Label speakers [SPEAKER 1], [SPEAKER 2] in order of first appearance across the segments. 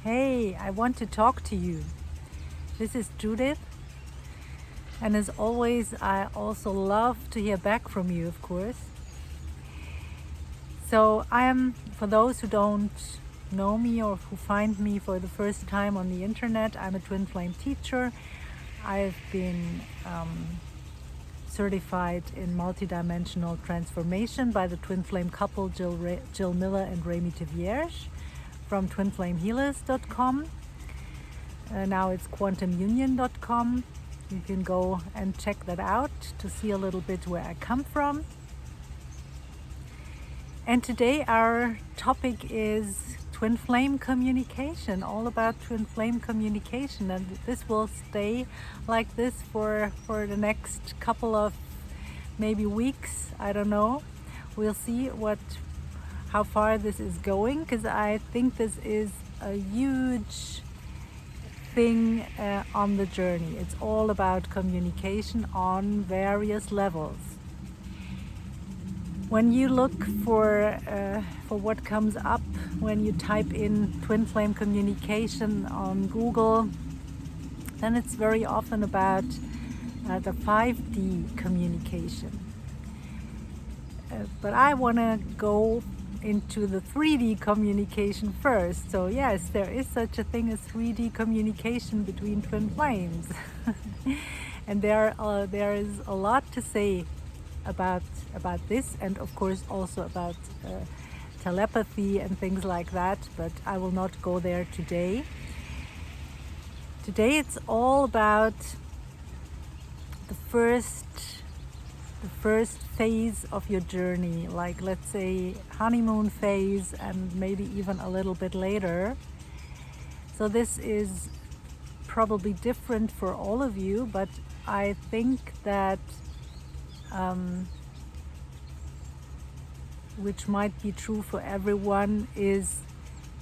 [SPEAKER 1] Hey, I want to talk to you. This is Judith, and as always, I also love to hear back from you, of course. So, for those who don't know me or who find me for the first time on the internet, I'm a twin flame teacher. I've been certified in multidimensional transformation by the twin flame couple Jill Miller and Remy Tivierge from twinflamehealers.com. Now it's quantumunion.com. You can go and check that out to see a little bit where I come from. And today our topic is twin flame communication, all about twin flame communication. And this will stay like this for the next couple of maybe weeks. I don't know. We'll see how far this is going, because I think this is a huge thing on the journey. It's all about communication on various levels. When you look for what comes up when you type in twin flame communication on Google, then it's very often about the 5D communication. But I want to go into the 3D communication first. So yes, there is such a thing as 3D communication between twin flames. And there is a lot to say about this, and of course also about telepathy and things like that, but I will not go there today. Today it's all about the first phase of your journey, like let's say honeymoon phase, and maybe even a little bit later. So this is probably different for all of you, but I think that which might be true for everyone, is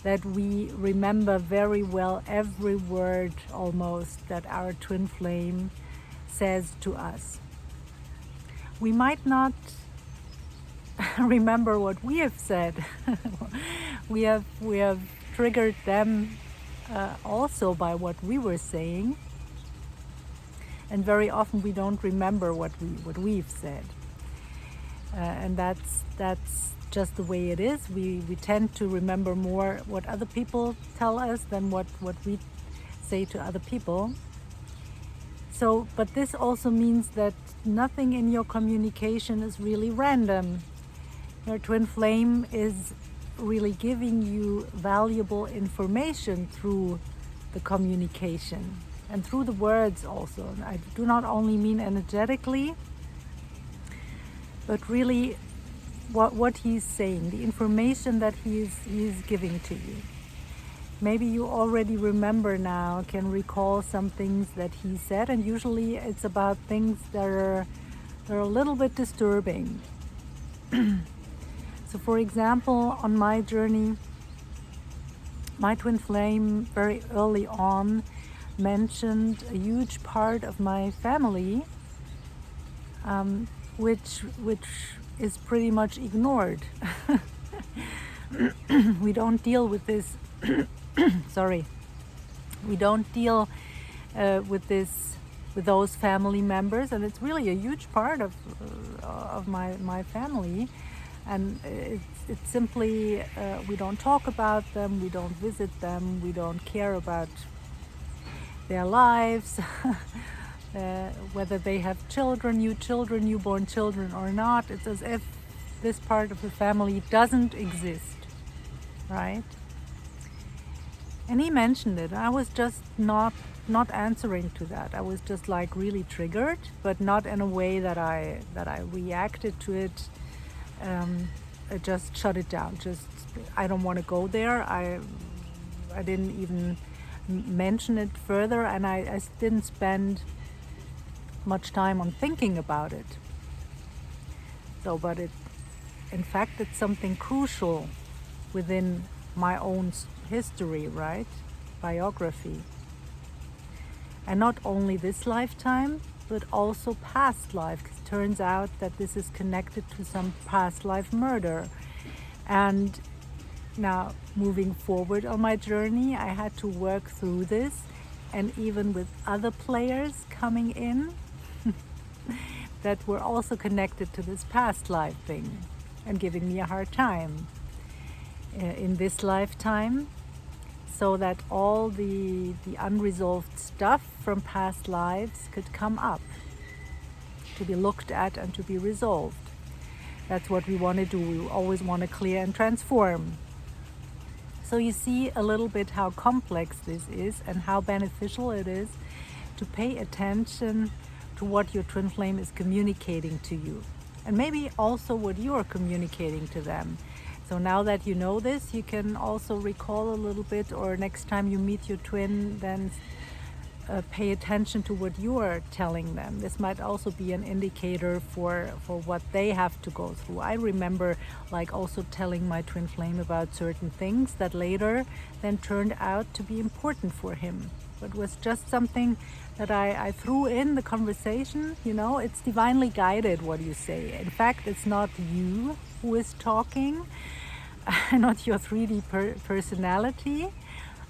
[SPEAKER 1] that we remember very well every word almost that our twin flame says to us. We might not remember what we have said. we have triggered them also by what we were saying, and very often we don't remember what we've said. And that's just the way it is. We tend to remember more what other people tell us than what we say to other people. So, but this also means that nothing in your communication is really random. Your twin flame is really giving you valuable information through the communication and through the words also. I do not only mean energetically, but really what he's saying, the information that he's giving to you. Maybe you already remember now, can recall some things that he said, and usually it's about things that are a little bit disturbing. So for example, on my journey, my twin flame very early on mentioned a huge part of my family, which is pretty much ignored. We don't deal with this sorry, we don't deal with those family members, and it's really a huge part of my family, and it's simply we don't talk about them, we don't visit them, we don't care about their lives, whether they have newborn children or not. It's as if this part of the family doesn't exist, right? And he mentioned it. I was just not answering to that. I was just like really triggered, but not in a way that I reacted to it. I just shut it down. I don't want to go there. I didn't even mention it further, and I didn't spend much time on thinking about it. So, but in fact, it's something crucial within my own history, right? Biography. And not only this lifetime, but also past life. It turns out that this is connected to some past life murder. And now moving forward on my journey, I had to work through this, and even with other players coming in that were also connected to this past life thing and giving me a hard time in this lifetime, so that all the unresolved stuff from past lives could come up, to be looked at and to be resolved. That's what we want to do. We always want to clear and transform. So you see a little bit how complex this is and how beneficial it is to pay attention to what your twin flame is communicating to you, and maybe also what you are communicating to them. So now that you know this, you can also recall a little bit, or next time you meet your twin, then pay attention to what you are telling them. This might also be an indicator for what they have to go through. I remember like also telling my twin flame about certain things that later then turned out to be important for him. But was just something that I threw in the conversation. You know, it's divinely guided what you say. In fact, it's not you who is talking, not your 3D personality.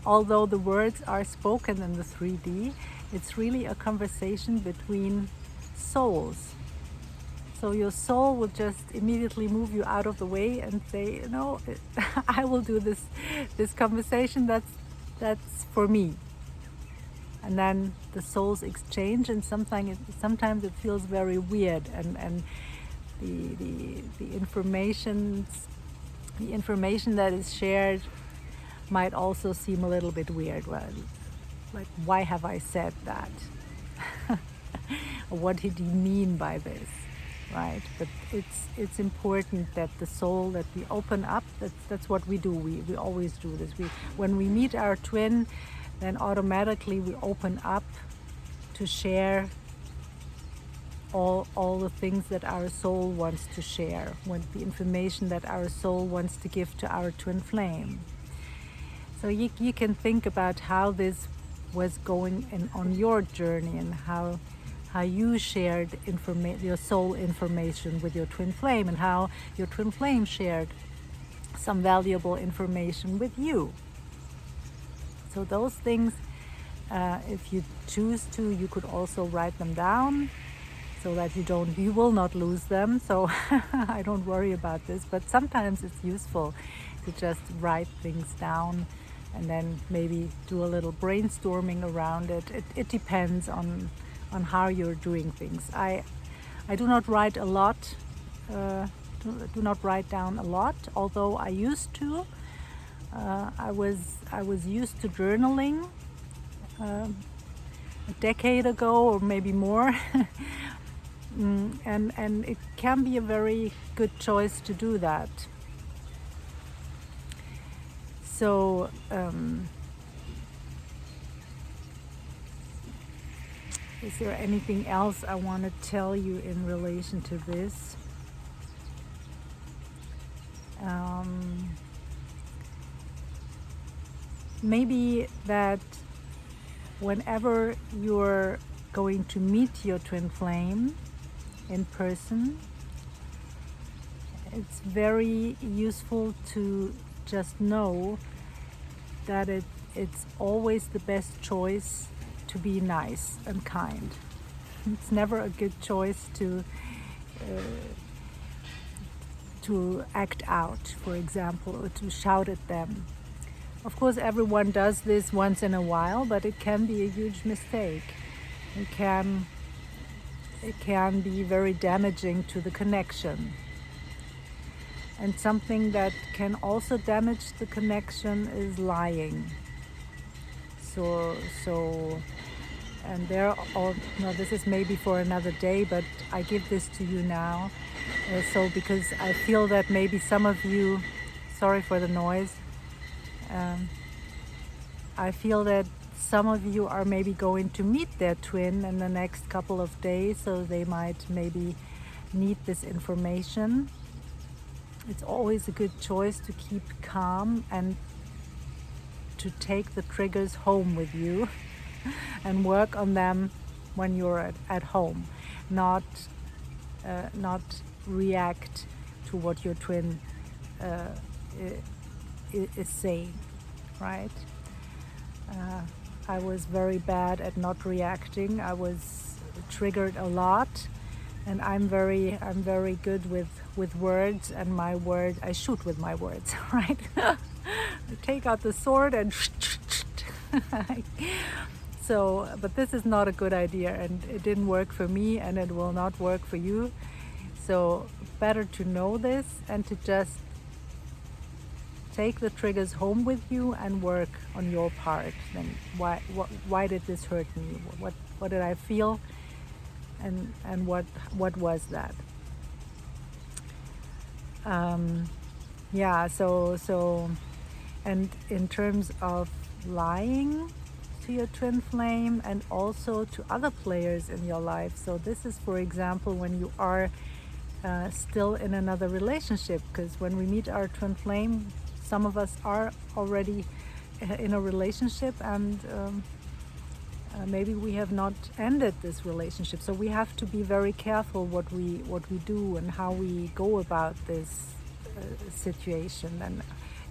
[SPEAKER 1] Although the words are spoken in the 3D, it's really a conversation between souls. So your soul will just immediately move you out of the way and say, you know, I will do this conversation that's for me. And then the souls exchange, and sometimes it feels very weird, and the information that is shared might also seem a little bit weird. Well, like, why have I said that? What did he mean by this, right? But it's important that the soul, that we open up. That's what we do. We always do this. When we meet our twin, then automatically we open up to share all the things that our soul wants to share, the information that our soul wants to give to our twin flame. So you can think about how this was going on your journey, and how you shared your soul information with your twin flame, and how your twin flame shared some valuable information with you. So those things, if you choose to, you could also write them down, so that you will not lose them. So I don't worry about this, but sometimes it's useful to just write things down and then maybe do a little brainstorming around it. It depends on how you're doing things. I do not write a lot, do not write down a lot, although I used to. I was used to journaling a decade ago, or maybe more. And it can be a very good choice to do that. So is there anything else I want to tell you in relation to this? Maybe that whenever you're going to meet your twin flame in person, it's very useful to just know that it's always the best choice to be nice and kind. It's never a good choice to act out, for example, or to shout at them. Of course, everyone does this once in a while, but it can be a huge mistake. It can be very damaging to the connection. And something that can also damage the connection is lying. And this is maybe for another day, but I give this to you now. Because I feel that maybe some of you, sorry for the noise, I feel that some of you are maybe going to meet their twin in the next couple of days, so they might maybe need this information. It's always a good choice to keep calm and to take the triggers home with you and work on them when you're at home, not react to what your twin is saying, right? I was very bad at not reacting. I was triggered a lot, and I'm very good with words, and my word, I shoot with my words, right? I take out the sword and so, but this is not a good idea, and it didn't work for me, and it will not work for you. So better to know this and to just take the triggers home with you and work on your part. Then why did this hurt me? What did I feel? And what was that? Yeah. So, and in terms of lying to your twin flame and also to other players in your life. So this is, for example, when you are still in another relationship, because when we meet our twin flame, some of us are already in a relationship, and maybe we have not ended this relationship. So we have to be very careful what we do and how we go about this situation, and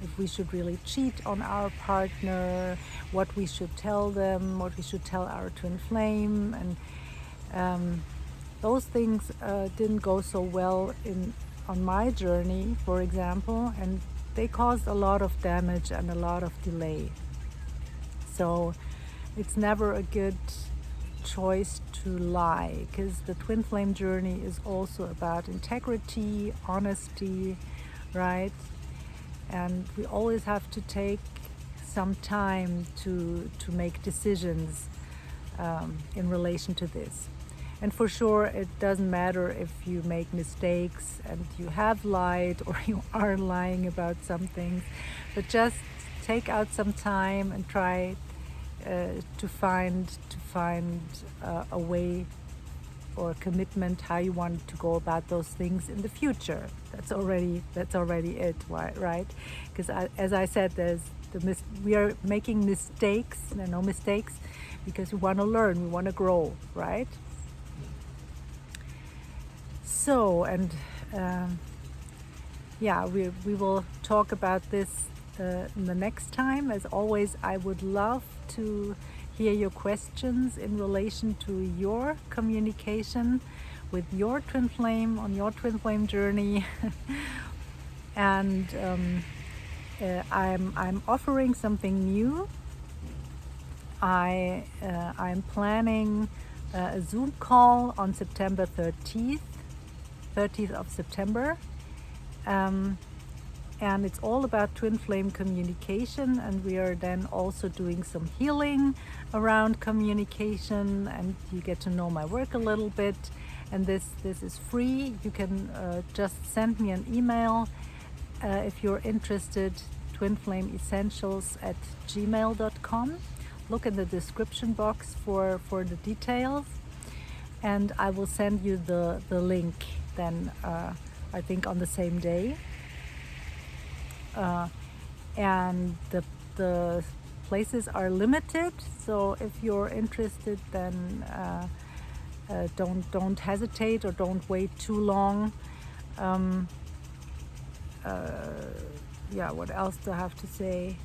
[SPEAKER 1] if we should really cheat on our partner, what we should tell them, what we should tell our twin flame, and those things didn't go so well on my journey, for example, and they caused a lot of damage and a lot of delay. So it's never a good choice to lie, because the twin flame journey is also about integrity, honesty, right? And we always have to take some time to make decisions in relation to this. And for sure, it doesn't matter if you make mistakes and you have lied or you are lying about some things, but just take out some time and try to find a way or a commitment how you want to go about those things in the future. That's already it, right? Because as I said, we are making mistakes, no mistakes, because we want to learn, we want to grow, right? So, and yeah, we will talk about this the next time. As always, I would love to hear your questions in relation to your communication with your twin flame on your twin flame journey. And I'm offering something new. I'm planning a Zoom call on September 30th of September. And it's all about twin flame communication, and we are then also doing some healing around communication, and you get to know my work a little bit. And this is free. You can just send me an email if you're interested, twinflameessentials@gmail.com. Look in the description box for the details, and I will send you the link then I think on the same day. And the places are limited, so if you're interested, then don't hesitate or don't wait too long. Yeah, what else do I have to say?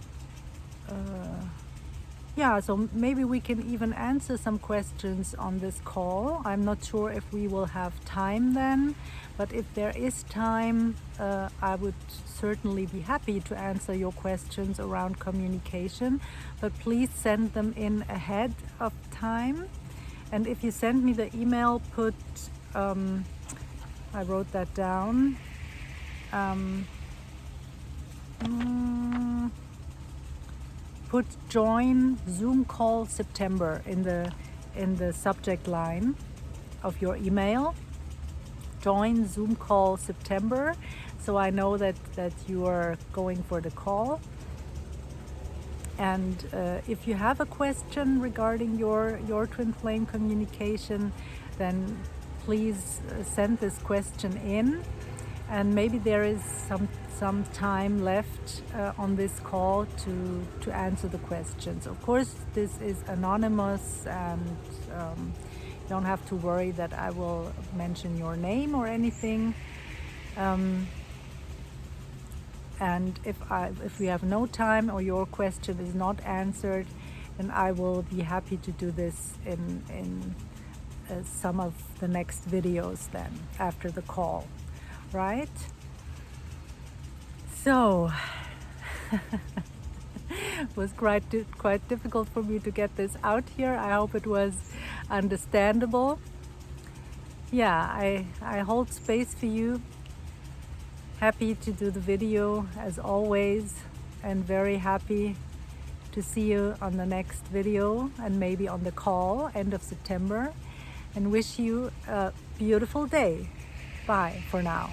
[SPEAKER 1] Yeah, so maybe we can even answer some questions on this call. I'm not sure if we will have time then, but if there is time, I would certainly be happy to answer your questions around communication, but please send them in ahead of time. And if you send me the email, put, I wrote that down, put join Zoom call September in the subject line of your email. Join Zoom call September, so I know that you are going for the call. And if you have a question regarding your twin flame communication, then please send this question in, and maybe there is some time left on this call to answer the questions. Of course, this is anonymous, and you don't have to worry that I will mention your name or anything. And if we have no time or your question is not answered, then I will be happy to do this in some of the next videos then after the call, right? So it was quite difficult for me to get this out here. I hope it was understandable. Yeah, I hold space for you. Happy to do the video as always, and very happy to see you on the next video and maybe on the call end of September, and wish you a beautiful day. Bye for now.